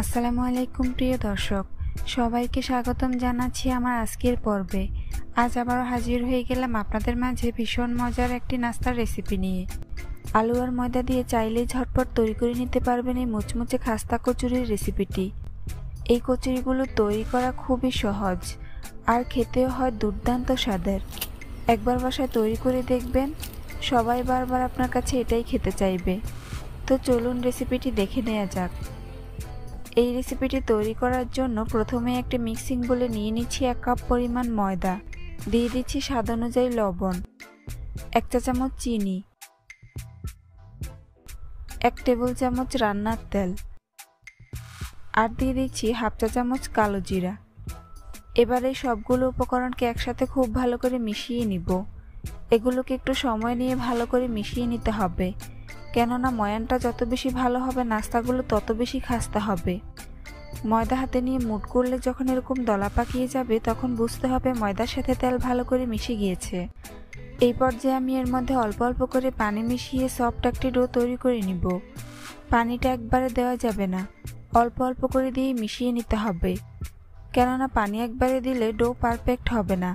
আসসালামু আলাইকুম প্রিয় দর্শক, সবাইকে স্বাগতম জানাচ্ছি আমার আজকের পর্বে। আজ আবারও হাজির হয়ে গেলাম আপনাদের মাঝে ভীষণ মজার একটি নাস্তার রেসিপি নিয়ে। আলু আর ময়দা দিয়ে চাইলেই ঝটপট তৈরি করে নিতে পারবেন এই মুচমুচে খাস্তা কচুরির রেসিপিটি। এই কচুরিগুলো তৈরি করা খুবই সহজ আর খেতেও হয় দুর্দান্ত স্বাদের। একবার বাসায় তৈরি করে দেখবেন, সবাই বারবার আপনার কাছে এটাই খেতে চাইবে। তো চলুন রেসিপিটি দেখে নেওয়া যাক। এই রেসিপিটি তৈরি করার জন্য প্রথমে একটি মিক্সিং বোলে নিয়ে নিচ্ছি 1 কাপ পরিমাণ ময়দা, দিয়ে দিচ্ছি স্বাদ অনুযায়ী লবণ, 1 চা চামচ চিনি, 1 টেবিল চামচ রান্নার তেল আর দিয়ে দিচ্ছি 1/2 চা চামচ কালো জিরা। এবার এই সবগুলো উপকরণকে একসাথে খুব ভালো করে মিশিয়ে নিব। এগুলোকে একটু সময় নিয়ে ভালো করে মিশিয়ে নিতে হবে, কেননা ময়ানটা যত বেশি ভালো হবে নাস্তাগুলো তত বেশি খাস্তা হবে। ময়দা হাতে নিয়ে মুট করলে যখন এরকম দলা পাকিয়ে যাবে তখন বুঝতে হবে ময়দার সাথে তেল ভালো করে মিশে গিয়েছে। এই পর্যায়ে আমি এর মধ্যে অল্প অল্প করে পানি মিশিয়ে সফট একটি ডো তৈরি করে নিব। পানিটা একবারে দেওয়া যাবে না, অল্প অল্প করে দিয়ে মিশিয়ে নিতে হবে, কেননা পানি একবারে দিলে ডো পারফেক্ট হবে না।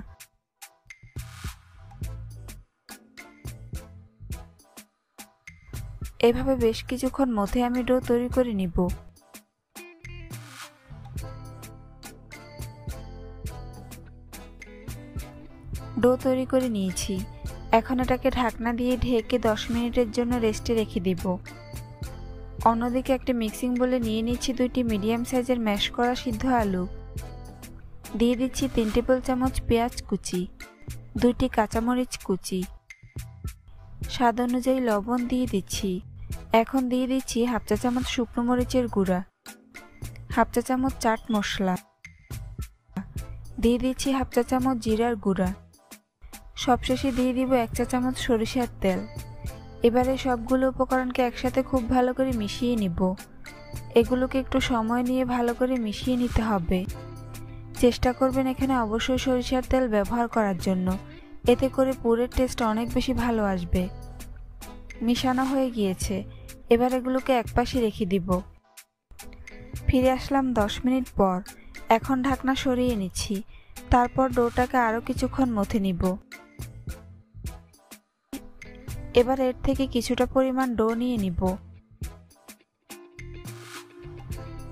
এভাবে বেশ কিছুক্ষণ মধ্যে আমি ডো তৈরি করে নিব। ডো তৈরি করে নিয়েছি, এখন এটাকে ঢাকনা দিয়ে ঢেকে 10 মিনিটের জন্য রেস্টে রেখে দিব। অন্যদিকে একটি মিক্সিং বোলে নিয়ে নিচ্ছি 2টি মিডিয়াম সাইজের ম্যাশ করা সিদ্ধ আলু, দিয়ে দিচ্ছি 3 টেবিল চামচ পেঁয়াজ কুচি, 2টি কাঁচামরিচ কুচি, স্বাদ অনুযায়ী লবণ দিয়ে দিচ্ছি। এখন দিয়ে দিচ্ছি 1/2 চা চামচ শুকনো মরিচের গুঁড়া, 1/2 চা চামচ চাট মশলা, দিয়ে দিচ্ছি 1/2 চা চামচ জিরার গুঁড়া, সবশেষে দিয়ে দিব 1 চা চামচ সরিষার তেল। এবারে সবগুলো উপকরণকে একসাথে খুব ভালো করে মিশিয়ে নিব। এগুলোকে একটু সময় নিয়ে ভালো করে মিশিয়ে নিতে হবে। চেষ্টা করবেন এখানে অবশ্যই সরিষার তেল ব্যবহার করার জন্য, এতে করে পুরের টেস্ট অনেক বেশি ভালো আসবে। মিশানো হয়ে গিয়েছে, এবার এগুলোকে একপাশে রেখে দিব। ফিরে আসলাম 10 মিনিট পর। এখন ঢাকনা সরিয়ে নিচ্ছি, তারপর ডোটাকে আরও কিছুক্ষণ মথে নিব। এবার এর থেকে কিছুটা পরিমাণ ডো নিয়ে নিব।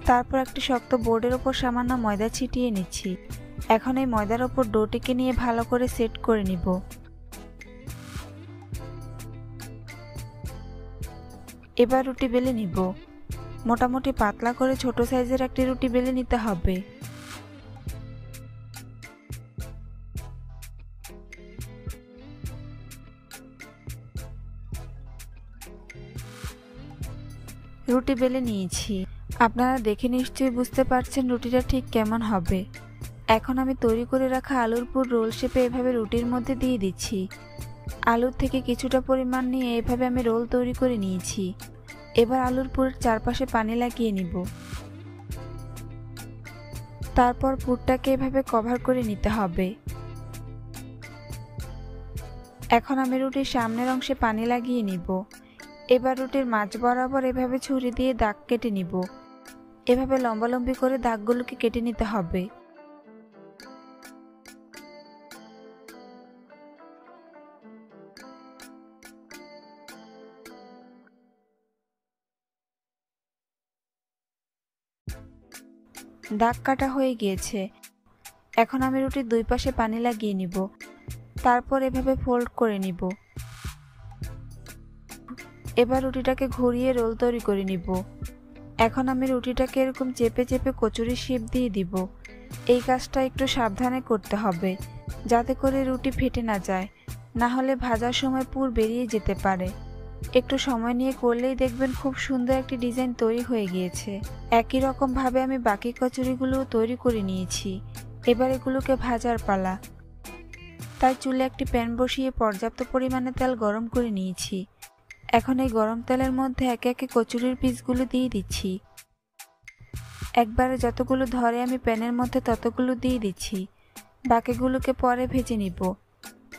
তারপর একটি শক্ত বোর্ডের ওপর সামান্য ময়দা ছিটিয়ে নিচ্ছি। এখন এই ময়দার ওপর ডোটিকে নিয়ে ভালো করে সেট করে নিব। এবার রুটি বেলে নিব। মোটামুটি পাতলা করে ছোট সাইজের একটি রুটি বেলে নিতে হবে। রুটি বেলে নিয়েছি, আপনারা দেখে নিশ্চয়ই বুঝতে পারছেন রুটিটা ঠিক কেমন হবে। এখন আমি তৈরি করে রাখা আলুর পুর রোল শেপে এভাবে রুটির মধ্যে দিয়ে দিচ্ছি। আলুর থেকে কিছুটা পরিমাণ নিয়ে এভাবে আমি রোল তৈরি করে নিয়েছি। এবার আলুর পুরের চারপাশে পানি লাগিয়ে নিব। তারপর পুরটাকে এভাবে কভার করে নিতে হবে। এখন আমি রুটির সামনের অংশে পানি লাগিয়ে নিব। এবার রুটির মাঝ বরাবর এভাবে ছুরি দিয়ে দাগ কেটে নিব। এভাবে লম্বালম্বি করে দাগগুলোকে কেটে নিতে হবে। দাগ কাটা হয়ে গিয়েছে। এখন আমি রুটির দুই পাশে পানি লাগিয়ে নিব। তারপর এভাবে ফোল্ড করে নিব। এবার রুটিটাকে ঘুরিয়ে রোল তৈরি করে নিব। এখন আমি রুটিটাকে এরকম চেপে চেপে কচুরির শেপ দিয়ে দিব। এই কাজটা একটু সাবধানে করতে হবে, যাতে করে রুটি ফেটে না যায়, না হলে ভাজার সময় পুর বেরিয়ে যেতে পারে। একটু সময় নিয়ে করলেই দেখবেন খুব সুন্দর একটি ডিজাইন তৈরি হয়ে গিয়েছে। একই রকম ভাবে আমি বাকি কচুরিগুলোও তৈরি করে নিয়েছি। এবার এগুলোকে ভাজার পালা। তাই চুলে একটি প্যান বসিয়ে পর্যাপ্ত পরিমাণে তেল গরম করে নিয়েছি। এখন এই গরম তেলের মধ্যে একে একে কচুরির পিসগুলো দিয়ে দিচ্ছি। একবারে যতগুলো ধরে আমি প্যানের মধ্যে ততগুলো দিয়ে দিচ্ছি। বাকিগুলোকে পরে ভেজে নিব।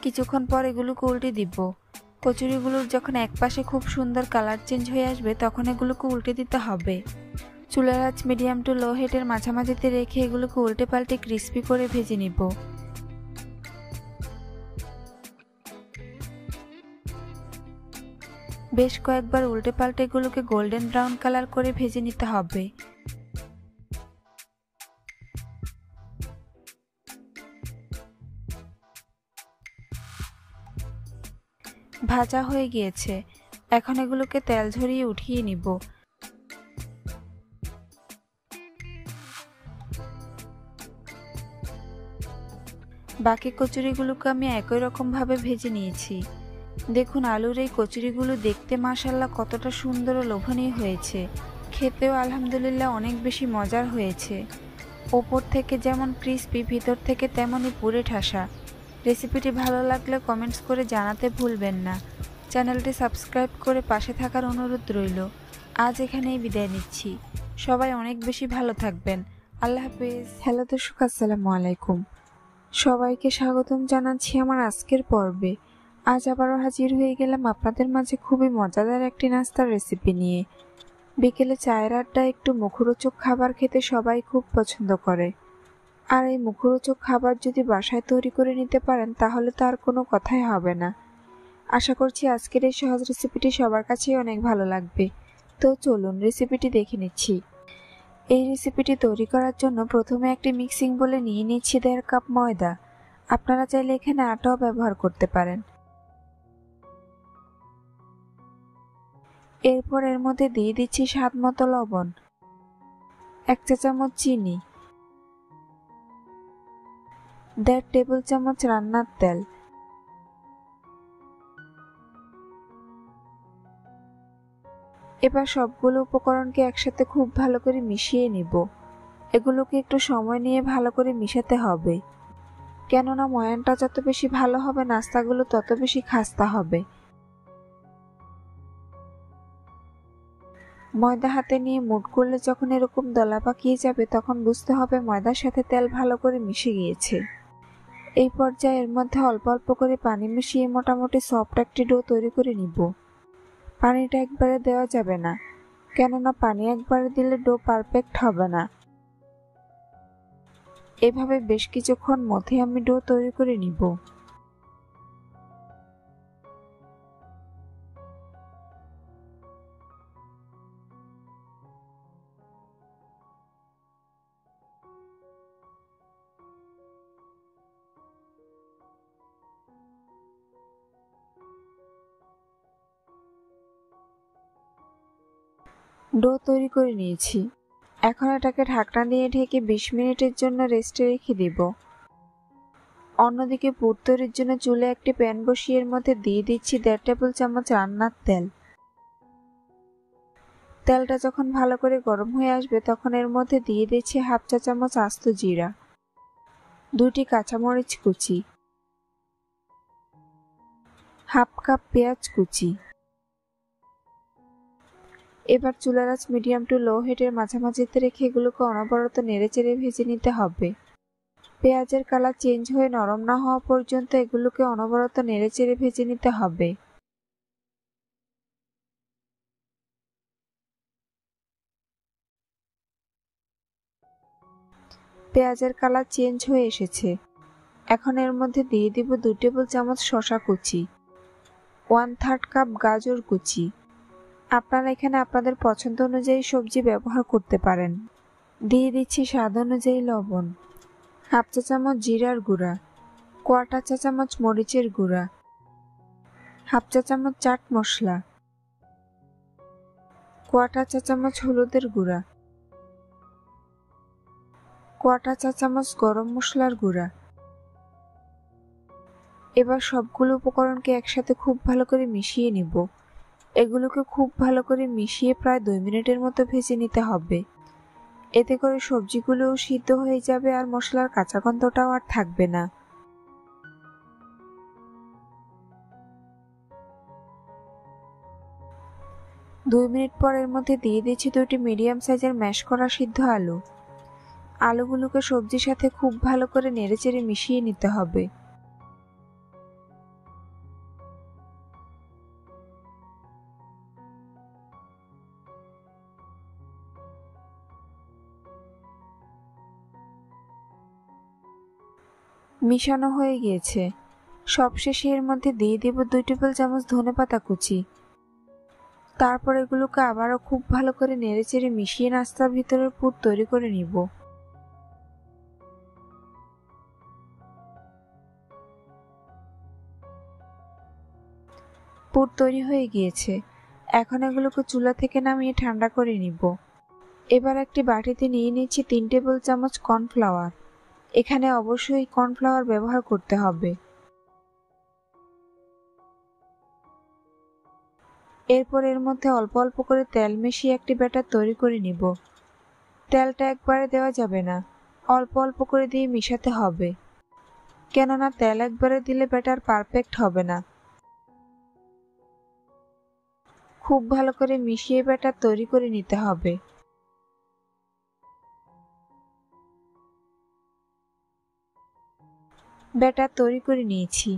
কিছুক্ষণ পর এগুলোকে উল্টে দিব। কচুরিগুলোর যখন একপাশে খুব সুন্দর কালার চেঞ্জ হয়ে আসবে তখন এগুলোকে উল্টে দিতে হবে। চুলার আঁচ মিডিয়াম টু লো হিটের মাঝামাঝিতে রেখে এগুলোকে উল্টে পাল্টে ক্রিস্পি করে ভেজে নিব। বেশ কয়েকবার উল্টে পাল্টে এগুলোকে গোল্ডেন ব্রাউন কালার করে ভেজে নিতে হবে। ভাজা হয়ে গিয়েছে, এখন এগুলোকে তেল ঝরিয়ে উঠিয়ে নিব। বাকি কচুরিগুলোকে আমি একই রকম ভাবে ভেজে নিয়েছি। দেখুন আলুর এই কচুরিগুলো দেখতে মাশাআল্লাহ কতটা সুন্দর ও লোভনীয় হয়েছে, খেতেও আলহামদুলিল্লাহ অনেক বেশি মজার হয়েছে। ওপর থেকে যেমন ক্রিস্পি, ভিতর থেকে তেমনই পুরে ঠাসা। রেসিপিটি ভালো লাগলে কমেন্টস করে জানাতে ভুলবেন না। চ্যানেলটি সাবস্ক্রাইব করে পাশে থাকার অনুরোধ রইল। আজ এখানেই বিদায় নিচ্ছি। সবাই অনেক বেশি ভালো থাকবেন। আল্লাহ হাফেজ। হ্যালো দর্শক, আসসালামু আলাইকুম। সবাইকে স্বাগতম জানাচ্ছি আমার আজকের পর্বে। আজ আবারও হাজির হয়ে গেলাম আপনাদের মাঝে খুবই মজাদার একটি নাস্তার রেসিপি নিয়ে। বিকেলে চায়ের আড্ডায় একটু মুখরোচক খাবার খেতে সবাই খুব পছন্দ করে, আর এই মুখরোচক খাবার যদি বাসায় তৈরি করে নিতে পারেন তাহলে তো আর কোনো কথাই হবে না। আশা করছি আজকের এই সহজ রেসিপিটি সবার কাছেই অনেক ভালো লাগবে। তো চলুন রেসিপিটি দেখে নিচ্ছি। এই রেসিপিটি তৈরি করার জন্য প্রথমে একটি মিক্সিং বোলে নিয়ে নিচ্ছি 1.5 কাপ ময়দা। আপনারা চাইলে এখানে আটাও ব্যবহার করতে পারেন। এরপর এর মধ্যে দিয়ে দিচ্ছি স্বাদ মতো লবণ, 1 চা চামচ চিনি, 1.5 টেবিল চামচ রান্নার তেল। এবার সবগুলো উপকরণকে একসাথে খুব ভালো করে মিশিয়ে নিব। এগুলোকে একটু সময় নিয়ে ভালো করে মিশাতে হবে, কেননা ময়ানটা যত বেশি ভালো হবে নাস্তাগুলো তত বেশি খাস্তা হবে। ময়দা হাতে নিয়ে মুঠ করলে যখন এরকম দলা পাকিয়ে যাবে তখন বুঝতে হবে ময়দার সাথে তেল ভালো করে মিশে গিয়েছে। এই পর্যায়ে এর মধ্যে অল্প অল্প করে পানি মিশিয়ে মোটামুটি সফট একটি ডো তৈরি করে নিব। পানিটা একবারে দেওয়া যাবে না, কেননা পানি একবারে দিলে ডো পারফেক্ট হবে না। এভাবে বেশ কিছুক্ষণ মধ্যে আমি ডো তৈরি করে নিব। ডো তৈরি করে নিয়েছি, এখন এটাকে ঢাকনা দিয়ে ঢেকে 20 মিনিটের জন্য রেস্টে রেখে দিব। অন্যদিকে পুর তৈরির জন্য চুলে একটি প্যান বসিয়ে এর মধ্যে দিয়ে দিচ্ছি 1.5 টেবিল চামচ রান্নার তেল। তেলটা যখন ভালো করে গরম হয়ে আসবে তখন এর মধ্যে দিয়ে দিচ্ছি 1/2 চা চামচ আস্ত জিরা, 2টি কাঁচামরিচ কুচি, 1/2 কাপ পেঁয়াজ কুচি। এবার চুলার আঁচ মিডিয়াম টু লো হিটের মাঝামাঝিতে রেখে এগুলোকে অনবরত নেড়েচেড়ে ভেজে নিতে হবে। পেঁয়াজের কালার চেঞ্জ হয়ে নরম না হওয়া পর্যন্ত এগুলোকে অনবরত নেড়েচেড়ে ভেজে নিতে হবে। পেঁয়াজের কালার চেঞ্জ হয়ে এসেছে, এখন এর মধ্যে দিয়ে দিব 2 টেবিল চামচ শসা কুচি, 1/3 কাপ গাজর কুচি। আপনারা এখানে আপনাদের পছন্দ অনুযায়ী সবজি ব্যবহার করতে পারেন। দিয়ে দিচ্ছি স্বাদ অনুযায়ী লবণ, 1/2 চা চামচ জিরার গুঁড়া, 1/4 চা চামচ মরিচের গুঁড়া, 1/2 চা চামচ চাট মশলা, 1/4 চা চামচ হলুদের গুঁড়া, 1/4 চা চামচ গরম মশলার গুঁড়া। এবার সবগুলো উপকরণকে একসাথে খুব ভালো করে মিশিয়ে নিব। এগুলোকে খুব ভালো করে মিশিয়ে প্রায় 2 মিনিটের মতো ভেজে নিতে হবে। এতে করে সবজিগুলোও সিদ্ধ হয়ে যাবে আর মশলার কাঁচা গন্ধটাও আর থাকবে না। দুই মিনিট পর এর মধ্যে দিয়ে দিচ্ছি 2টি মিডিয়াম সাইজের ম্যাশ করা সিদ্ধ আলু। আলুগুলোকে সবজির সাথে খুব ভালো করে নেড়েচেড়ে মিশিয়ে নিতে হবে। মিশানো হয়ে গিয়েছে। সবশেষে এর মধ্যে দিয়ে দেব 2 টেবিল চামচ ধনেপাতা কুচি। তারপর এগুলোকে আবারও খুব ভালো করে নেড়েচেড়ে মিশিয়ে নাস্তার ভিতরের পুর তৈরি করে নিব। পুর তৈরি হয়ে গিয়েছে। এখন এগুলোকে চুলা থেকে নামিয়ে ঠান্ডা করে নিব। এবার একটি বাটিতে নিয়ে নিচ্ছি 3 টেবিল চামচ কর্নফ্লাওয়ার। এখানে অবশ্যই কর্নফ্লাওয়ার ব্যবহার করতে হবে। এরপর এর মধ্যে অল্প অল্প করে তেল মিশিয়ে একটি ব্যাটার তৈরি করে নিব। তেলটা একবারে দেওয়া যাবে না, অল্প অল্প করে দিয়ে মিশাতে হবে, কেননা তেল একবারে দিলে ব্যাটার পারফেক্ট হবে না। খুব ভালো করে মিশিয়ে ব্যাটার তৈরি করে নিতে হবে। ব্যাটার তৈরি করে নিয়েছি।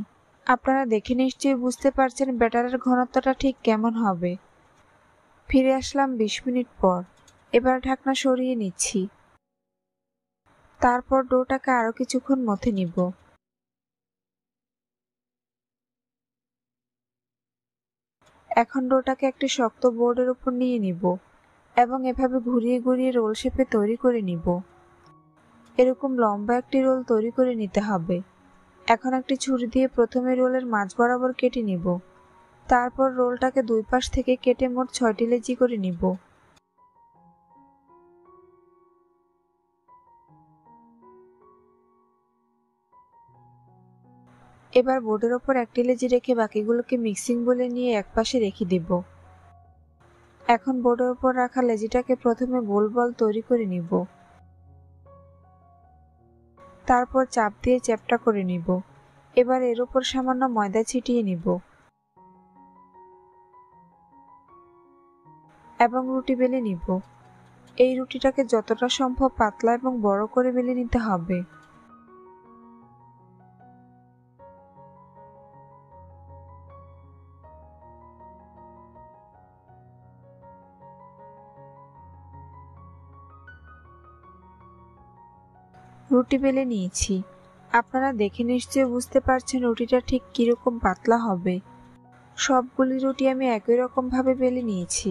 আপনারা দেখে নিশ্চয়ই বুঝতে পারছেন ব্যাটারের ঘনত্বটা ঠিক কেমন হবে। ফিরে আসলাম 20 মিনিট পর। এবার ঢাকনা সরিয়ে নিচ্ছি। তারপর ডোটাকে আরো কিছুক্ষণ মথে নিব। এখন ডোটাকে একটি শক্ত বোর্ডের উপর নিয়ে নিব এবং এভাবে ঘুরিয়ে ঘুরিয়ে রোল শেপে তৈরি করে নিব। এরকম লম্বা একটি রোল তৈরি করে নিতে হবে। এখন একটি ছুরি দিয়ে প্রথমে রোলের মাঝ বরাবর কেটে নিব। তারপর রোলটাকে 2 পাশ থেকে কেটে মোট 6টি লেচি করে নিব। এবার বোর্ডের ওপর একটি লেচি রেখে বাকিগুলোকে মিক্সিং বলে নিয়ে একপাশে রেখে দিব। এখন বোর্ডের ওপর রাখা লেচিটাকে প্রথমে গোল বল তৈরি করে নিব। তারপর চাপ দিয়ে চ্যাপ্টা করে নিব। এবার এর উপর সামান্য ময়দা ছিটিয়ে নিব এবং রুটি বেলে নিব। এই রুটিটাকে যতটা সম্ভব পাতলা এবং বড় করে বেলে নিতে হবে। রুটি বেলে নিয়েছি। আপনারা দেখে নিশ্চয়ই বুঝতে পারছেন রুটিটা ঠিক কিরকম পাতলা হবে। সবগুলি রুটি আমি একই রকম ভাবে বেলে নিয়েছি।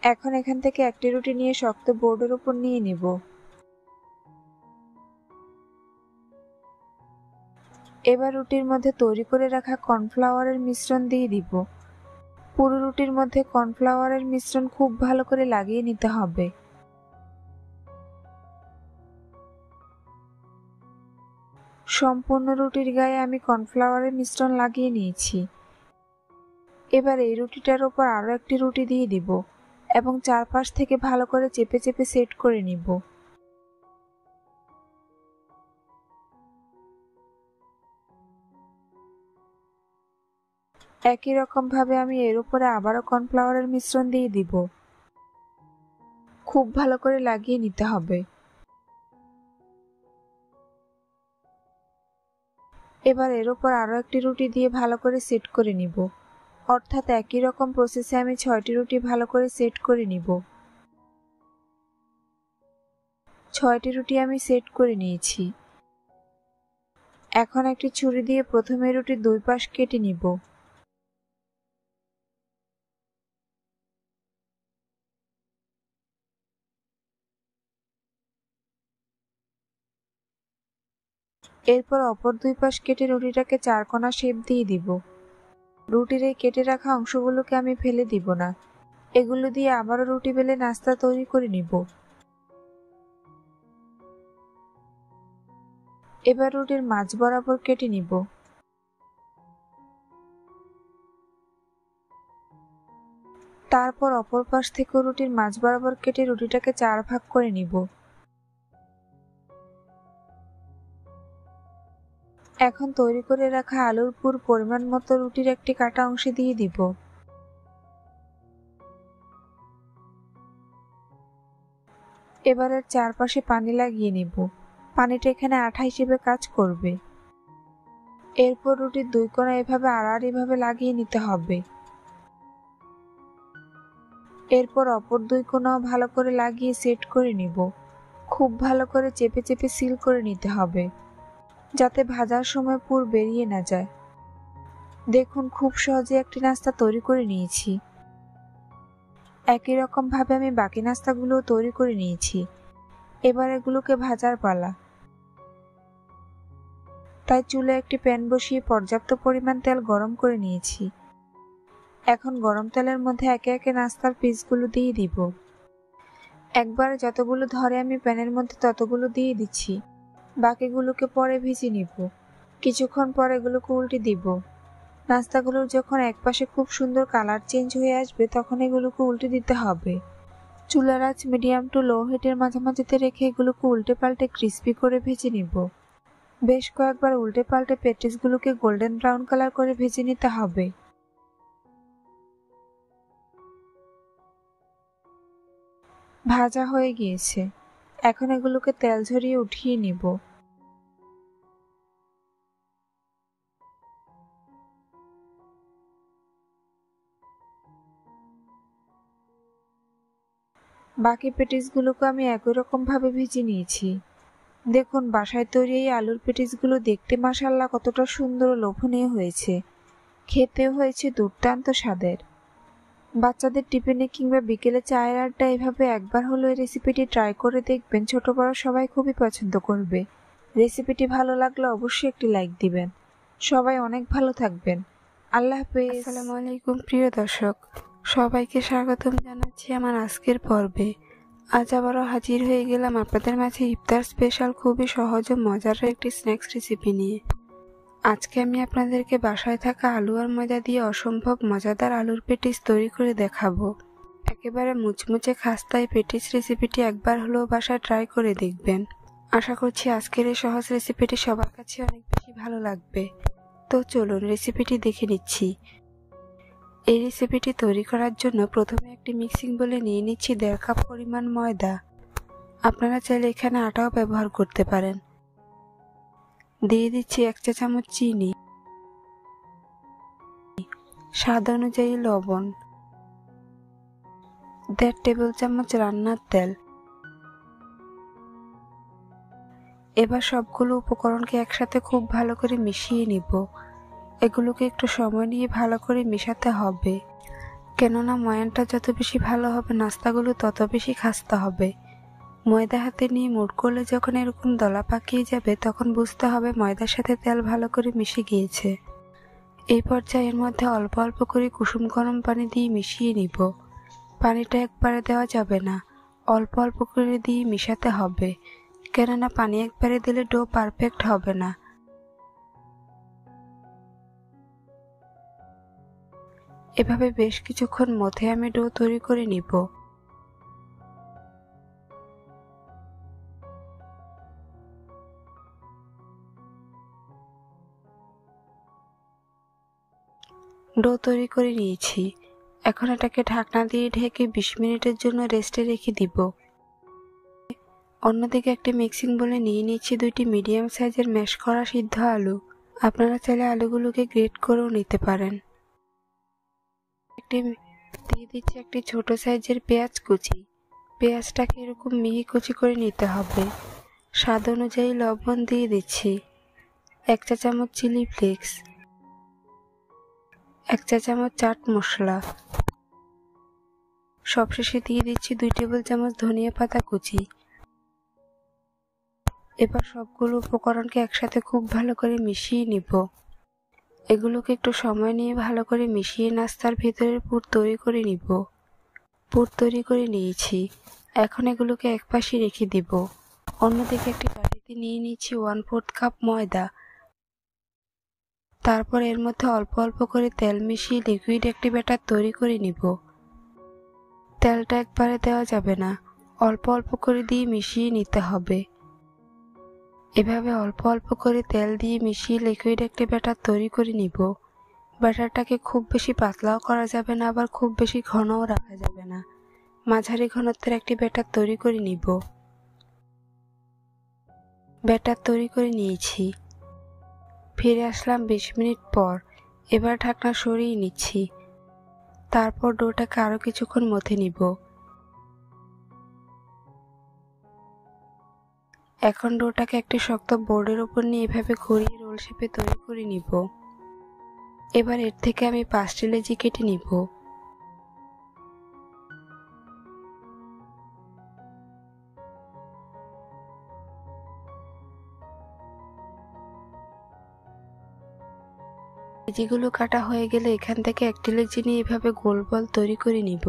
এখন এখান থেকে একটি রুটি নিয়ে শক্ত বোর্ডের উপর নিয়ে নিব। এবার রুটির মধ্যে তৈরি করে রাখা কর্নফ্লাওয়ারের মিশ্রণ দিয়ে দিব। পুরো রুটির মধ্যে কর্নফ্লাওয়ারের মিশ্রণ খুব ভালো করে লাগিয়ে নিতে হবে। সম্পূর্ণ রুটির গায়ে আমি কর্নফ্লাওয়ারের মিশ্রণ লাগিয়ে নিয়েছি। এবার এই রুটিটার উপর আরো একটি রুটি দিয়ে দিব এবং চারপাশ থেকে ভালো করে চেপে চেপে সেট করে নিব। একই রকম ভাবে আমি এর উপরে আবারও কর্নফ্লাওয়ারের মিশ্রণ দিয়ে দিব। খুব ভালো করে লাগিয়ে নিতে হবে। এবার এর উপর আরো একটি রুটি দিয়ে ভালো করে সেট করে নিব। অর্থাৎ একই রকম প্রসেসে আমি 6টি রুটি ভালো করে সেট করে নিব। 6টি রুটি আমি সেট করে নিয়েছি। এখন একটি ছুরি দিয়ে প্রথমে রুটির 2 পাশ কেটে নিব। এরপর অপর 2 পাশ কেটে রুটিটাকে 4 কোণা শেপ দিয়ে দিব। রুটির এই কেটে রাখা অংশগুলোকে আমি ফেলে দিব না। এগুলো দিয়ে আবারও রুটি বেলে নাস্তা তৈরি করে নিব। এবার রুটির মাঝ বরাবর কেটে নিব। তারপর অপর পাশ থেকে রুটির মাঝ বরাবর কেটে রুটিটাকে 4 ভাগ করে নিব। এখন তৈরি করে রাখা আলুর পুর পরিমাণ মতো রুটির একটি কাটা অংশে দিয়ে দিব। এবার এর চারপাশে পানি লাগিয়ে নিব। পানিটা এখানে আঠা হিসেবে কাজ করবে। এরপর রুটির 2 কোণা এভাবে আড়াআড়িভাবে লাগিয়ে নিতে হবে। এরপর অপর 2 কোণাও ভালো করে লাগিয়ে সেট করে নিব। খুব ভালো করে চেপে চেপে সিল করে নিতে হবে, যাতে ভাজার সময় পুর বেরিয়ে না যায়। দেখুন, খুব সহজে একটি নাস্তা তৈরি করে নিয়েছি। একই রকম ভাবে আমি বাকি নাস্তাগুলো তৈরি করে নিয়েছি। এবার এগুলোকে ভাজার পালা। তাই চুলে একটি প্যান বসিয়ে পর্যাপ্ত পরিমাণ তেল গরম করে নিয়েছি। এখন গরম তেলের মধ্যে একে একে নাস্তার পিসগুলো দিয়ে দিব। একবারে যতগুলো ধরে আমি প্যানের মধ্যে ততগুলো দিয়ে দিচ্ছি। বাকিগুলোকে পরে ভেজে নিব। কিছুক্ষণ পর এগুলোকে উল্টে দিব। নাস্তাগুলোর যখন একপাশে খুব সুন্দর কালার চেঞ্জ হয়ে আসবে তখন এগুলোকে উল্টে দিতে হবে। চুলার আঁচ মিডিয়াম টু লো হিটের মাঝামাঝিতে রেখে এগুলোকে উল্টে পাল্টে ক্রিস্পি করে ভেজে নিব। বেশ কয়েকবার উল্টে পাল্টে পেটিসগুলোকে গোল্ডেন ব্রাউন কালার করে ভেজে নিতে হবে। ভাজা হয়ে গিয়েছে। এখন এগুলোকে তেল ঝরিয়ে উঠিয়ে নিব। বাকি পেটিসগুলোকে আমি একই রকম ভাবে ভেজে নিয়েছি। দেখুন, বাসায় তৈরি এই আলুর পেটিসগুলো দেখতে মাশাআল্লাহ কতটা সুন্দর ও লোভনীয় হয়েছে। খেতেও হয়েছে দুর্দান্ত স্বাদের। বাচ্চাদের টিফিনে কিংবা বিকেলে চায়ের আড্ডা এভাবে একবার হলো এই রেসিপিটি ট্রাই করে দেখবেন। ছোট বড় সবাই খুবই পছন্দ করবে। রেসিপিটি ভালো লাগলে অবশ্যই একটি লাইক দিবেন। সবাই অনেক ভালো থাকবেন। আল্লাহ হাফেজ। আসসালামু আলাইকুম প্রিয় দর্শক, সবাইকে স্বাগতম জানাচ্ছি আমার আজকের পর্বে। আজ আবারও হাজির হয়ে গেলাম আপনাদের মাঝে ইফতার স্পেশাল খুবই সহজ ও মজার একটি স্ন্যাক্স রেসিপি নিয়ে। আজকে আমি আপনাদেরকে বাসায় থাকা আলু আর ময়দা দিয়ে অসম্ভব মজাদার আলুর পেটিস তৈরি করে দেখাবো। একেবারে মুচমুচে খাস্তা এই পেটিস রেসিপিটি একবার হলেও বাসায় ট্রাই করে দেখবেন। আশা করছি আজকের এই সহজ রেসিপিটি সবার কাছে অনেক বেশি ভালো লাগবে। তো চলুন রেসিপিটি দেখে নিচ্ছি। এই রেসিপিটি তৈরি করার জন্য প্রথমে একটি মিক্সিং বোলে নিয়ে নিচ্ছি 1.5 কাপ পরিমাণ ময়দা। আপনারা চাইলে এখানে আটাও ব্যবহার করতে পারেন। দিয়ে দিচ্ছি 1 চা চামচ চিনি, স্বাদ অনুযায়ী লবণ, 1.5 টেবিল চামচ রান্নার তেল। এবার সবগুলো উপকরণকে একসাথে খুব ভালো করে মিশিয়ে নিব। এগুলোকে একটু সময় নিয়ে ভালো করে মেশাতে হবে, কেননা ময়ানটা যত বেশি ভালো হবে নাস্তাগুলো তত বেশি খাস্তা হবে। ময়দা হাতে নিয়ে মুড় করলে যখন এরকম দলা পাকিয়ে যাবে তখন বুঝতে হবে ময়দার সাথে তেল ভালো করে মিশে গিয়েছে। এই পর্যায়ে এর মধ্যে অল্প অল্প করে কুসুম গরম পানি দিয়ে মিশিয়ে নিব। পানিটা একবারে দেওয়া যাবে না, অল্প অল্প করে দিয়ে মিশাতে হবে, কেননা পানি একবারে দিলে ডো পারফেক্ট হবে না। এভাবে বেশ কিছুক্ষণ মধ্যে আমি ডো তৈরি করে নিব। ডো তৈরি করে নিয়েছি। এখন এটাকে ঢাকনা দিয়ে ঢেকে 20 মিনিটের জন্য রেস্টে রেখে দিব। অন্যদিকে একটি মিক্সিং বোলে নিয়ে নিচ্ছি 2টি মিডিয়াম সাইজের ম্যাশ করা সিদ্ধ আলু। আপনারা চাইলে আলুগুলোকে গ্রেট করেও নিতে পারেন। দিয়ে দিচ্ছি একটি ছোট সাইজের পেঁয়াজ কুচি। পেঁয়াজটাকে এরকম মিহি কুচি করে নিতে হবে। স্বাদ অনুযায়ী লবণ দিয়ে দিচ্ছি, 1 চা চামচ চিলি ফ্লেক্স, 1 চা চামচ চাট মশলা। সবশেষে দিয়ে দিচ্ছি 2 টেবিল চামচ ধনিয়া পাতা কুচি। এবার সবগুলো উপকরণকে একসাথে খুব ভালো করে মিশিয়ে নিব। এগুলোকে একটু সময় নিয়ে ভালো করে মিশিয়ে নাস্তার ভেতরের পুর তৈরি করে নিব। পুর তৈরি করে নিয়েছি। এখন এগুলোকে একপাশে রেখে দিব। অন্যদিকে একটি বাটিতে নিয়ে নিচ্ছি 1/4 কাপ ময়দা। তারপর এর মধ্যে অল্প অল্প করে তেল মিশিয়ে লিকুইড একটি ব্যাটার তৈরি করে নিব। তেলটা একবারে দেওয়া যাবে না, অল্প অল্প করে দিয়ে মিশিয়ে নিতে হবে। এভাবে অল্প অল্প করে তেল দিয়ে মিশিয়ে লিকুইড একটি ব্যাটার তৈরি করে নিব। ব্যাটারটাকে খুব বেশি পাতলাও করা যাবে না, আবার খুব বেশি ঘনও রাখা যাবে না। মাঝারি ঘনত্বের একটি ব্যাটার তৈরি করে নিব। ব্যাটার তৈরি করে নিয়েছি। ফিরে আসলাম 20 মিনিট পর। এবার ঢাকনা সরিয়ে নিচ্ছি। তারপর ডোটাকে আরও কিছুক্ষণ মথে নিব। এখন ডোটাকে একটি শক্ত বোর্ডের উপর নিয়ে এভাবে ঘুরিয়ে রোল শেপে তৈরি করে নিব। এবার এর থেকে আমি 5টি লেচি কেটে নিব। লেচিগুলো কাটা হয়ে গেলে এখান থেকে একটি লেচি নিয়ে এভাবে গোল বল তৈরি করে নিব।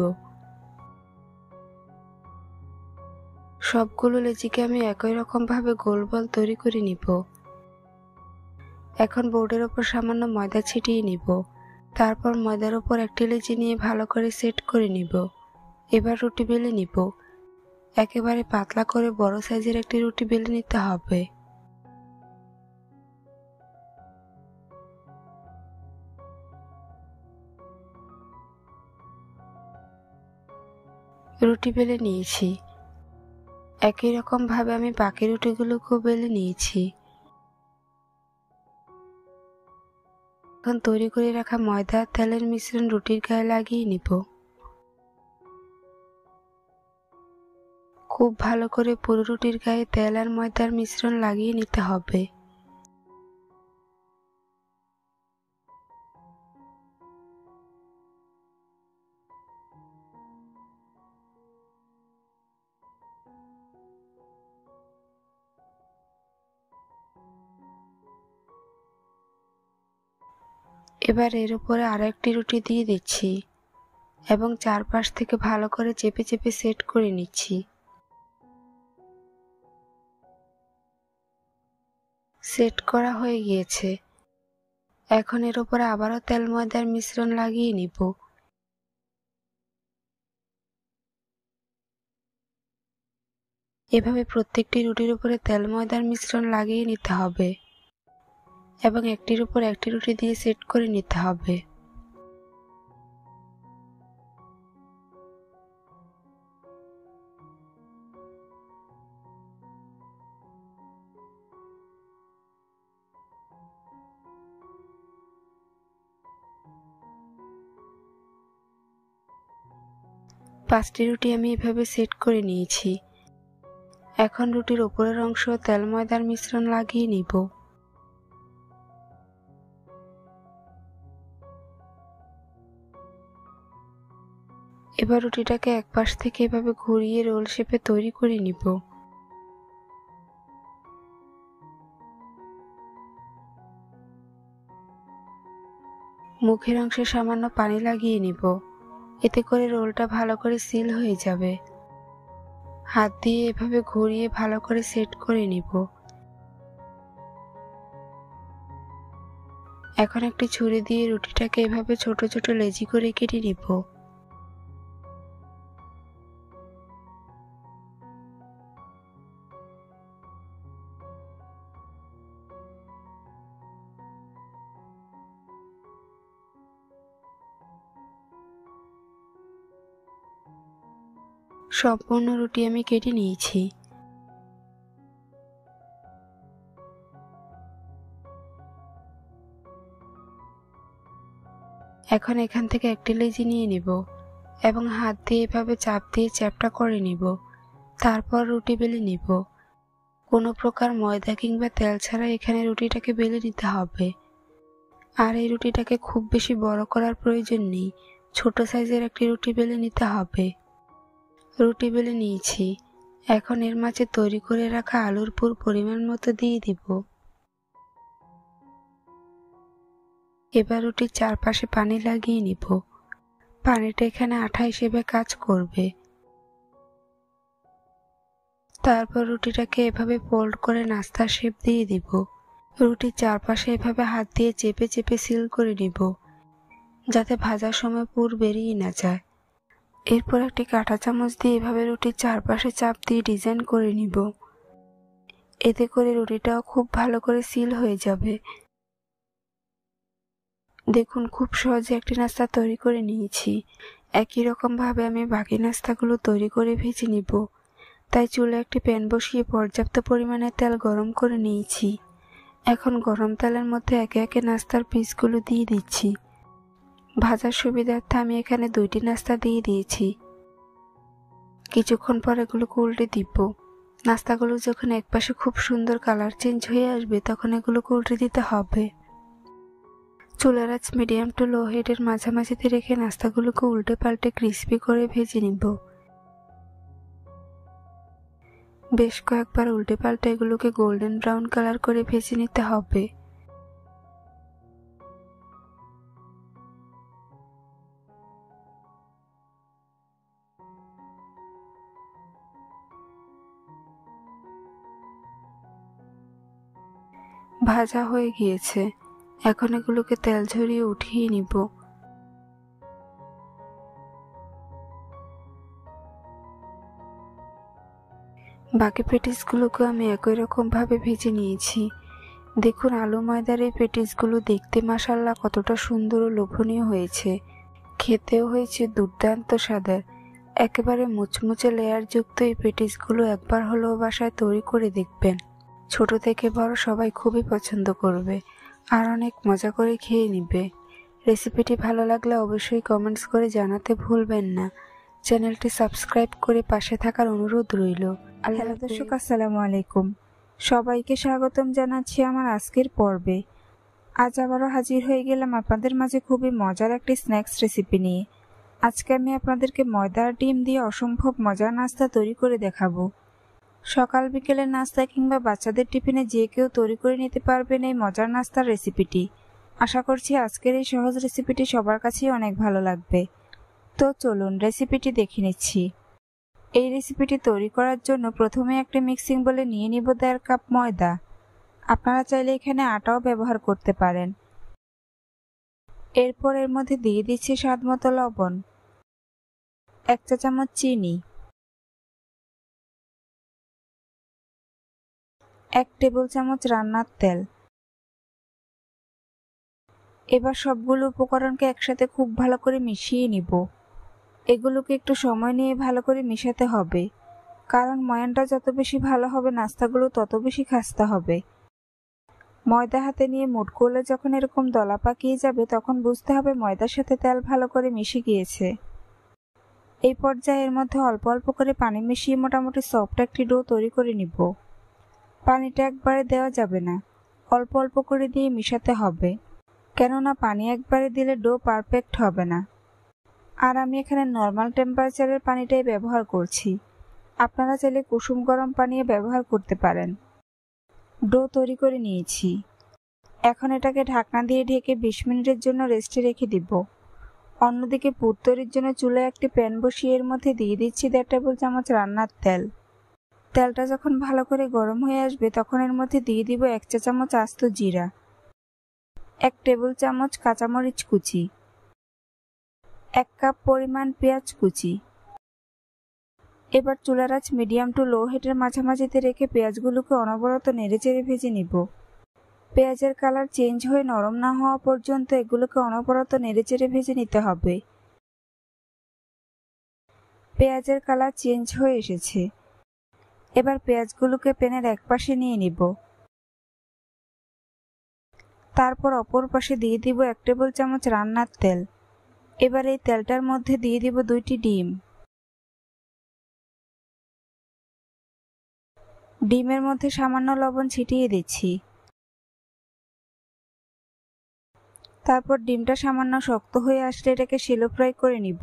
সবগুলো লেচিকে আমি একই রকম ভাবে গোল বল তৈরি করে নিব। এখন বোর্ডের ওপর সামান্য ময়দা ছিটিয়ে নিব। তারপর ময়দার ওপর একটি লেচি নিয়ে ভালো করে সেট করে নিব। এবার রুটি বেলে নিব। একেবারে পাতলা করে বড় সাইজের একটি রুটি বেলে নিতে হবে। রুটি বেলে নিয়েছি। একই রকম ভাবে আমি বাকি রুটিগুলোকেও বেলে নিয়েছি। এখন তৈরি করে রাখা ময়দা আর তেলের মিশ্রণ রুটির গায়ে লাগিয়ে নিব। খুব ভালো করে পুরো রুটির গায়ে তেল আর ময়দার মিশ্রণ লাগিয়ে নিতে হবে। এবার এর উপরে আরো একটি রুটি দিয়ে দিচ্ছি এবং চারপাশ থেকে ভালো করে চেপে চেপে সেট করে নিচ্ছি। সেট করা হয়ে গিয়েছে। এখন এর উপরে আবারও তেল ময়দার মিশ্রণ লাগিয়ে নিব। এভাবে প্রত্যেকটি রুটির উপরে তেল ময়দার মিশ্রণ লাগিয়ে নিতে হবে এবং একটির উপর একটি রুটি দিয়ে সেট করে নিতে হবে। পাঁচটি রুটি আমি এভাবে সেট করে নিয়েছি। এখন রুটির উপরের অংশ তেল ময়দার মিশ্রণ লাগিয়ে নিব। এবার রুটিটাকে এক পাশ থেকে এভাবে ঘুরিয়ে রোল শেপে তৈরি করে নিব। মুখের অংশে সামান্য পানি লাগিয়ে নিব। এতে করে রোলটা ভালো করে সিল হয়ে যাবে। হাত দিয়ে এভাবে ঘুরিয়ে ভালো করে সেট করে নিব। এখন একটি ছুরি দিয়ে রুটিটাকে এভাবে ছোট ছোট লেচি করে কেটে নিব। সম্পূর্ণ রুটি আমি কেটে নিয়েছি। এখন এখান থেকে একটি লেচি নিয়ে নিব এবং হাত দিয়ে এভাবে চাপ দিয়ে চ্যাপ্টা করে নিব। তারপর রুটি বেলে নিব। কোনো প্রকার ময়দা কিংবা তেল ছাড়া এখানে রুটিটাকে বেলে নিতে হবে। আর এই রুটিটাকে খুব বেশি বড় করার প্রয়োজন নেই। ছোট সাইজের একটি রুটি বেলে নিতে হবে। রুটি বেলে নিয়েছি। এখন এর মাঝে তৈরি করে রাখা আলুর পুর পরিমাণ মতো দিয়ে দিব। এবার রুটির চারপাশে পানি লাগিয়ে নিব। পানিটা এখানে আঠা হিসেবে কাজ করবে। তারপর রুটিটাকে এভাবে ফোল্ড করে নাস্তার শেপ দিয়ে দিব। রুটির চারপাশে এভাবে হাত দিয়ে চেপে চেপে সিল করে নিব, যাতে ভাজার সময় পুর বেরিয়ে না যায়। এরপর একটি কাঁটা চামচ দিয়ে এভাবে রুটির চারপাশে চাপ দিয়ে ডিজাইন করে নিব। এতে করে রুটিটাও খুব ভালো করে সিল হয়ে যাবে। দেখুন, খুব সহজে একটি নাস্তা তৈরি করে নিয়েছি। একই রকম ভাবে আমি বাকি নাস্তাগুলো তৈরি করে ভেজে নিব। তাই চুলে একটি প্যান বসিয়ে পর্যাপ্ত পরিমাণে তেল গরম করে নিয়েছি। এখন গরম তেলের মধ্যে একে একে নাস্তার পিসগুলো দিয়ে দিচ্ছি। ভাজার সুবিধার্থে আমি এখানে 2টি নাস্তা দিয়ে দিয়েছি। কিছুক্ষণ পর এগুলোকে উল্টে দিব। নাস্তাগুলো যখন একপাশে খুব সুন্দর কালার চেঞ্জ হয়ে আসবে তখন এগুলোকে উল্টে দিতে হবে। চুলার আঁচ মিডিয়াম টু লো হিটের মাঝামাঝিতে রেখে নাস্তাগুলোকে উল্টে পাল্টে ক্রিস্পি করে ভেজে নিব। বেশ কয়েকবার উল্টে পাল্টে এগুলোকে গোল্ডেন ব্রাউন কালার করে ভেজে নিতে হবে। ভাজা হয়ে গিয়েছে, এখন এগুলোকে তেল ঝরিয়ে উঠিয়ে নিব। বাকি পেটিসগুলোকে আমি একই রকম ভাবে ভেজে নিয়েছি। দেখুন আলু ময়দার এই পেটিসগুলো দেখতে মাশাআল্লাহ কতটা সুন্দর ও লোভনীয় হয়েছে, খেতেও হয়েছে দুর্দান্ত স্বাদের। একেবারে মুচমুচে লেয়ার যুক্ত এই পেটিসগুলো একবার হলেও বাসায় তৈরি করে দেখবেন, ছোট থেকে বড় সবাই খুবই পছন্দ করবে আর অনেক মজা করে খেয়ে নিবে। রেসিপিটি ভালো লাগলে অবশ্যই কমেন্টস করে জানাতে ভুলবেন না। চ্যানেলটি সাবস্ক্রাইব করে পাশে থাকার অনুরোধ রইল। হ্যালো দর্শক, আসসালামু আলাইকুম। সবাইকে স্বাগতম জানাচ্ছি আমার আজকের পর্বে। আজ আবারও হাজির হয়ে গেলাম আপনাদের মাঝে খুবই মজার একটি স্ন্যাক্স রেসিপি নিয়ে। আজকে আমি আপনাদেরকে ময়দা আর ডিম দিয়ে অসম্ভব মজার নাস্তা তৈরি করে দেখাবো। সকাল বিকেলের নাস্তা কিংবা বাচ্চাদের টিফিনে যে কেউ তৈরি করে নিতে পারবেন এই মজার নাস্তার রেসিপিটি। আশা করছি আজকের এই সহজ রেসিপিটি সবার কাছেই অনেক ভালো লাগবে। তো চলুন রেসিপিটি দেখে নিচ্ছি। এই রেসিপিটি তৈরি করার জন্য প্রথমে একটা মিক্সিং বোলে নিয়ে নিব 1.5 কাপ ময়দা। আপনারা চাইলে এখানে আটাও ব্যবহার করতে পারেন। এরপর এর মধ্যে দিয়ে দিচ্ছি স্বাদ মতো লবণ, 1 চা চামচ চিনি, 1 টেবিল চামচ রান্নার তেল। এবার সবগুলো উপকরণকে একসাথে খুব ভালো করে মিশিয়ে নিব। এগুলোকে একটু সময় নিয়ে ভালো করে মিশাতে হবে, কারণ ময়ানটা যত বেশি ভালো হবে নাস্তাগুলো তত বেশি খাস্তা হবে। ময়দা হাতে নিয়ে মুঠ করলে যখন এরকম দলা পাকিয়ে যাবে তখন বুঝতে হবে ময়দার সাথে তেল ভালো করে মিশে গিয়েছে। এই পর্যায়ে এর মধ্যে অল্প অল্প করে পানি মিশিয়ে মোটামুটি সফট একটি ডো তৈরি করে নিব। পানিটা একবারে দেওয়া যাবে না, অল্প অল্প করে দিয়ে মিশাতে হবে, কেননা পানি একবারে দিলে ডো পারফেক্ট হবে না। আর আমি এখানে নর্মাল টেম্পারেচারের পানিটাই ব্যবহার করছি, আপনারা চাইলে কুসুম গরম পানিও ব্যবহার করতে পারেন। ডো তৈরি করে নিয়েছি, এখন এটাকে ঢাকনা দিয়ে ঢেকে 20 মিনিটের জন্য রেস্টে রেখে দিব। অন্যদিকে পুর তৈরির জন্য চুলায় একটি প্যান বসিয়ে এর মধ্যে দিয়ে দিচ্ছি 1.5 টেবিল চামচ রান্নার তেল। তেলটা যখন ভালো করে গরম হয়ে আসবে তখন এর মধ্যে দিয়ে দিব 1 চা চামচ আস্ত জিরা, 1 টেবিল চামচ কাঁচামরিচ কুচি, 1 কাপ পরিমাণ পেঁয়াজ কুচি। এবার চুলার আঁচ মিডিয়াম টু লো হিটের মাঝামাঝিতে রেখে পেঁয়াজগুলোকে অনবরত নেড়েচেড়ে ভেজে নিব। পেঁয়াজের কালার চেঞ্জ হয়ে নরম না হওয়া পর্যন্ত এগুলোকে অনবরত নেড়েচেড়ে ভেজে নিতে হবে। পেঁয়াজের কালার চেঞ্জ হয়ে এসেছে, এবার পেঁয়াজগুলোকে প্যানের একপাশে নিয়ে নিব। তারপর অপর পাশে দিয়ে দিব 1 টেবিল চামচ রান্নার তেল। এবার এই তেলটার মধ্যে দিয়ে দিব 2টি ডিম। ডিমের মধ্যে সামান্য লবণ ছিটিয়ে দিচ্ছি। তারপর ডিমটা সামান্য শক্ত হয়ে আসলে এটাকে শ্যালো ফ্রাই করে নিব।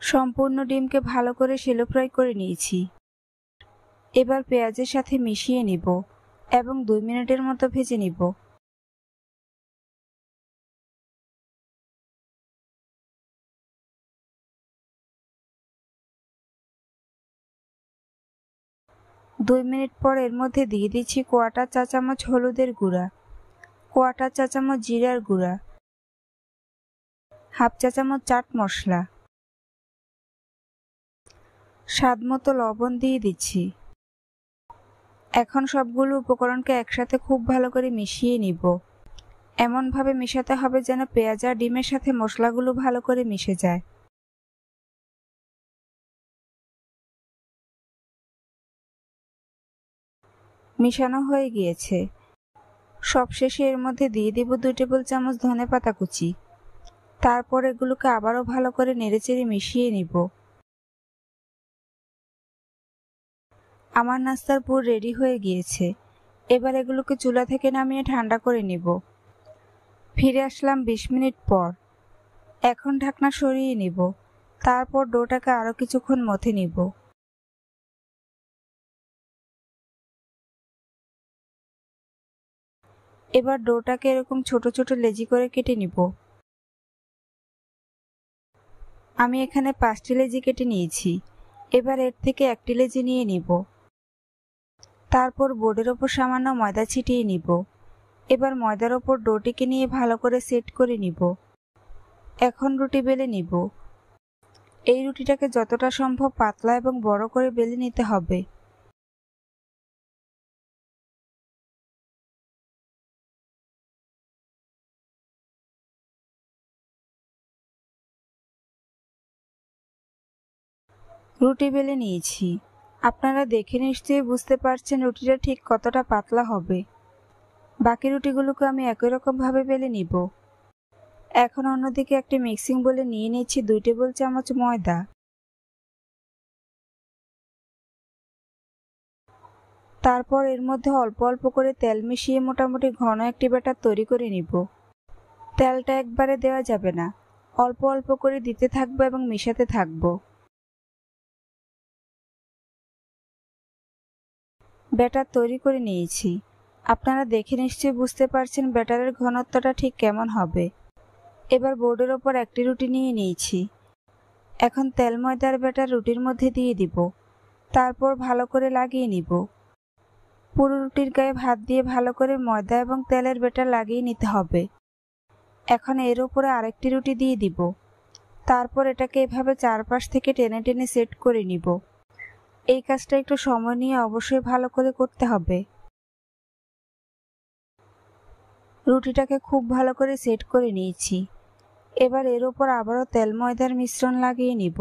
সম্পূর্ণ ডিমকে ভালো করে শ্যালো ফ্রাই করে নিয়েছি। এবার পেঁয়াজের সাথে মিশিয়ে নিব এবং 2 মিনিটের মতো ভেজে নিব। দুই মিনিট পর এর মধ্যে দিয়ে দিচ্ছি 1/4 চা চামচ হলুদের গুঁড়া, 1/4 চা চামচ জিরার গুঁড়া, 1/2 চা চামচ চাট মশলা, স্বাদ মতো লবণ দিয়ে দিচ্ছি। এখন সবগুলো উপকরণকে একসাথে খুব ভালো করে মিশিয়ে নিব। এমনভাবে মিশাতে হবে যেন পেঁয়াজ আর ডিমের সাথে মশলাগুলো ভালো করে মিশে যায়। মিশানো হয়ে গিয়েছে, সবশেষে এর মধ্যে দিয়ে দিব 2 টেবিল চামচ ধনেপাতা কুচি। তারপর এগুলোকে আবারও ভালো করে নেড়েচেড়ে মিশিয়ে নিব। আমার নাস্তার পুর রেডি হয়ে গিয়েছে। এবার এগুলোকে চুলা থেকে নামিয়ে ঠান্ডা করে নিব। ফিরে আসলাম 20 মিনিট পর। এখন ঢাকনা সরিয়ে নিব। তারপর ডোটাকে আরও কিছুক্ষণ মথে নিব। এবার ডোটাকে এরকম ছোট ছোট লেচি করে কেটে নিব। আমি এখানে 5টি লেচি কেটে নিয়েছি। এবার এর থেকে 1টি লেচি নিয়ে নিব। তারপর বোর্ডের ওপর সামান্য ময়দা ছিটিয়ে নিব। এবার ময়দার ওপর ডোটিকে নিয়ে ভালো করে সেট করে নিব। এখন রুটি বেলে নিব। এই রুটিটাকে যতটা সম্ভব পাতলা এবং বড় করে বেলে নিতে হবে। রুটি বেলে নিয়েছি। আপনারা দেখে নিশ্চয়ই বুঝতে পারছেন রুটিটা ঠিক কতটা পাতলা হবে। বাকি রুটিগুলোকে আমি একই রকমভাবে বেলে নিব। এখন অন্যদিকে একটি মিক্সিং বোলে নিয়ে নিচ্ছি 2 টেবিল চামচ ময়দা। তারপর এর মধ্যে অল্প অল্প করে তেল মিশিয়ে মোটামুটি ঘন একটি ব্যাটার তৈরি করে নিব। তেলটা একবারে দেওয়া যাবে না, অল্প অল্প করে দিতে থাকবো এবং মিশাতে থাকবো। ব্যাটার তৈরি করে নিয়েছি। আপনারা দেখে নিশ্চয়ই বুঝতে পারছেন ব্যাটারের ঘনত্বটা ঠিক কেমন হবে। এবার বোর্ডের ওপর একটি রুটি নিয়ে নিয়েছি। এখন তেল ময়দার ব্যাটার রুটির মধ্যে দিয়ে দিব। তারপর ভালো করে লাগিয়ে নিব। পুরো রুটির গায়ে ভাত দিয়ে ভালো করে ময়দা এবং তেলের ব্যাটার লাগিয়ে নিতে হবে। এখন এর উপরে আরেকটি রুটি দিয়ে দিব। তারপর এটাকে এভাবে চারপাশ থেকে টেনে টেনে সেট করে নিব। এই কাজটা একটু সময় নিয়ে অবশ্যই ভালো করে করতে হবে। রুটিটাকে খুব ভালো করে সেট করে নিয়েছি। এবার এর উপর আবারও তেল ময়দার মিশ্রণ লাগিয়ে নিব।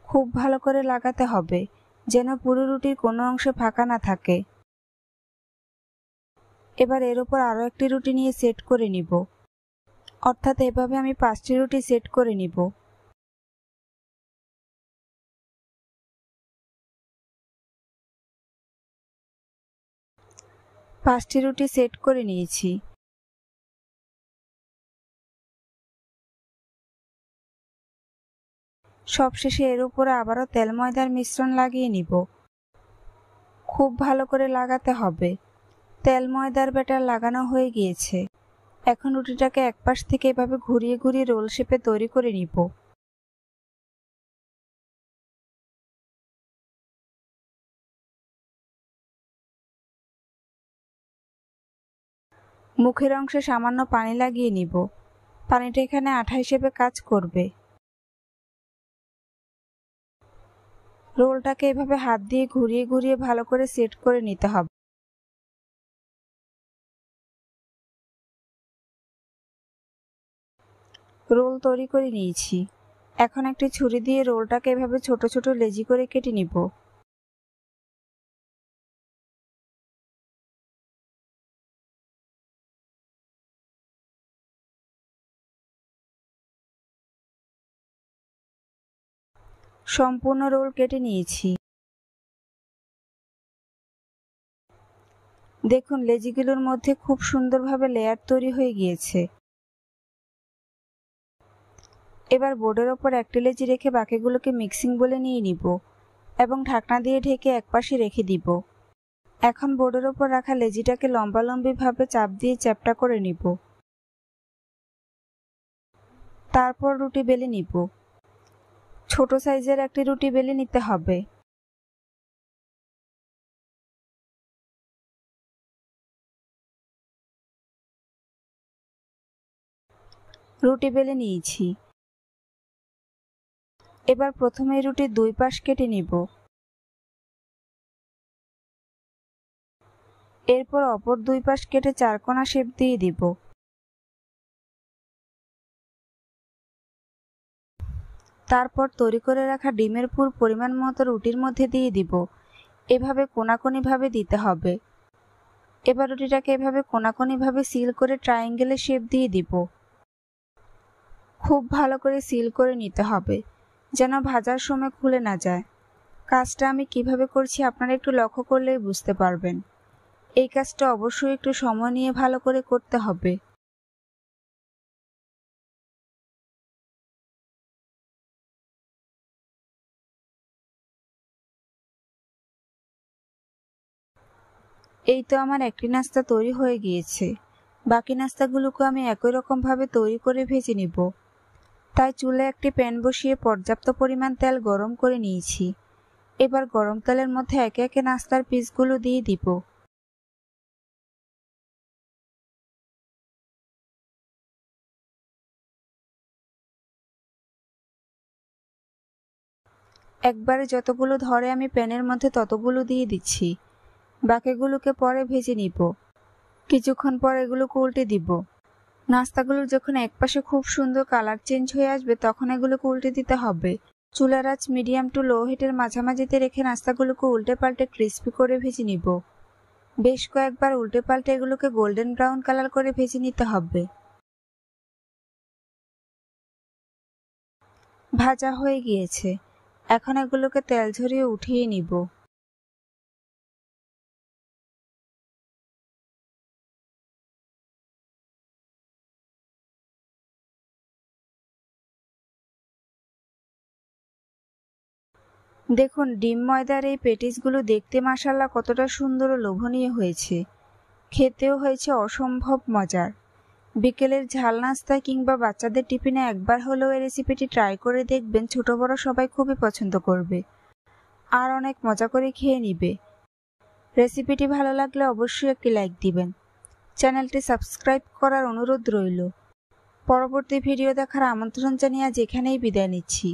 খুব ভালো করে লাগাতে হবে যেন পুরো রুটির কোনো অংশে ফাঁকা না থাকে। এবার এর উপর আরও একটি রুটি নিয়ে সেট করে নিব। অর্থাৎ এভাবে আমি 5টি রুটি সেট করে নিব। পাঁচটি রুটি সেট করে নিয়েছি। সবশেষে এর উপরে আবারও তেল ময়দার মিশ্রণ লাগিয়ে নিব। খুব ভালো করে লাগাতে হবে। তেল ময়দার ব্যাটার লাগানো হয়ে গিয়েছে। এখন রুটিটাকে এক পাশ থেকে এভাবে ঘুরিয়ে ঘুরিয়ে রোল শেপে তৈরি করে নিব। মুখের অংশে সামান্য পানি লাগিয়ে নিব। পানিটা এখানে আঠা হিসেবে কাজ করবে। রোলটাকে এভাবে হাত দিয়ে ঘুরিয়ে ঘুরিয়ে ভালো করে সেট করে নিতে হবে। রোল তৈরি করে নিয়েছি। এখন একটি ছুরি দিয়ে রোলটাকে এভাবে ছোট ছোট লেজি করে কেটে নিব। সম্পূর্ণ রোল কেটে নিয়েছি। দেখুন লেজিগুলোর মধ্যে খুব সুন্দরভাবে লেয়ার তৈরি হয়ে গিয়েছে। এবার বোর্ডের ওপর একটি লেচি রেখে বাকিগুলোকে মিক্সিং বলে নিয়ে নিব এবং ঢাকনা দিয়ে ঢেকে একপাশে রেখে দিব। এখন বোর্ডের ওপর রাখা লেজিটাকে লম্বালম্বিভাবে চাপ দিয়ে চ্যাপ্টা করে নিব। তারপর রুটি বেলে নিব। ছোট সাইজের একটি রুটি বেলে নিতে হবে। রুটি বেলে নিয়েছি। এবার প্রথমে রুটির 2 পাশ কেটে নিব। এরপর অপর 2 পাশ কেটে চারকোনা শেপ দিয়ে দিব। তারপর তৈরি করে রাখা ডিমের পুর পরিমাণ মতো রুটির মধ্যে দিয়ে দিব। এভাবে কোনাকুনিভাবে দিতে হবে। এবার রুটিটাকে এভাবে কোনাকুনিভাবে সিল করে ট্রায়াঙ্গেলে শেপ দিয়ে দিব। খুব ভালো করে সিল করে নিতে হবে, যেন ভাজার সময় খুলে না যায়। কাজটা আমি কিভাবে করছি আপনারা একটু লক্ষ্য করলেই বুঝতে পারবেন। এই কাজটা অবশ্যই একটু সময় নিয়ে ভালো করে করতে হবে। এই তো আমার একটি নাস্তা তৈরি হয়ে গিয়েছে। বাকি নাস্তাগুলোকে আমি একই রকমভাবে তৈরি করে ভেজে নিব। তাই চুলায় একটি প্যান বসিয়ে পর্যাপ্ত পরিমাণ তেল গরম করে নিয়েছি। এবার গরম তেলের মধ্যে একে একে নাস্তার পিসগুলো দিয়ে দিব। একবারে যতগুলো ধরে আমি প্যানের মধ্যে ততগুলো দিয়ে দিচ্ছি। বাকিগুলোকে পরে ভেজে নিব। কিছুক্ষণ পর এগুলোকে উল্টে দিব। নাস্তাগুলো যখন একপাশে খুব সুন্দর কালার চেঞ্জ হয়ে আসবে তখন এগুলোকে উল্টে দিতে হবে। চুলার আঁচ মিডিয়াম টু লো হিটের মাঝামাঝিতে রেখে নাস্তাগুলোকে উল্টে পাল্টে ক্রিস্পি করে ভেজে নিব। বেশ কয়েকবার উল্টে পাল্টে এগুলোকে গোল্ডেন ব্রাউন কালার করে ভেজে নিতে হবে। ভাজা হয়ে গিয়েছে, এখন এগুলোকে তেল ঝরিয়ে উঠিয়ে নিব। দেখুন ডিম ময়দার এই পেটিসগুলো দেখতে মাশাআল্লাহ কতটা সুন্দর ও লোভনীয় হয়েছে। খেতেও হয়েছে অসম্ভব মজার। বিকেলের ঝাল নাস্তা কিংবা বাচ্চাদের টিফিনে একবার হলেও এই রেসিপিটি ট্রাই করে দেখবেন, ছোট বড় সবাই খুবই পছন্দ করবে আর অনেক মজা করে খেয়ে নিবে। রেসিপিটি ভালো লাগলে অবশ্যই একটি লাইক দিবেন। চ্যানেলটি সাবস্ক্রাইব করার অনুরোধ রইল। পরবর্তী ভিডিও দেখার আমন্ত্রণ জানিয়ে আজ এখানেই বিদায় নিচ্ছি।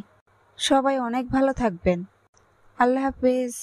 সবাই অনেক ভালো থাকবেন। আল্লাহ হাফেজ।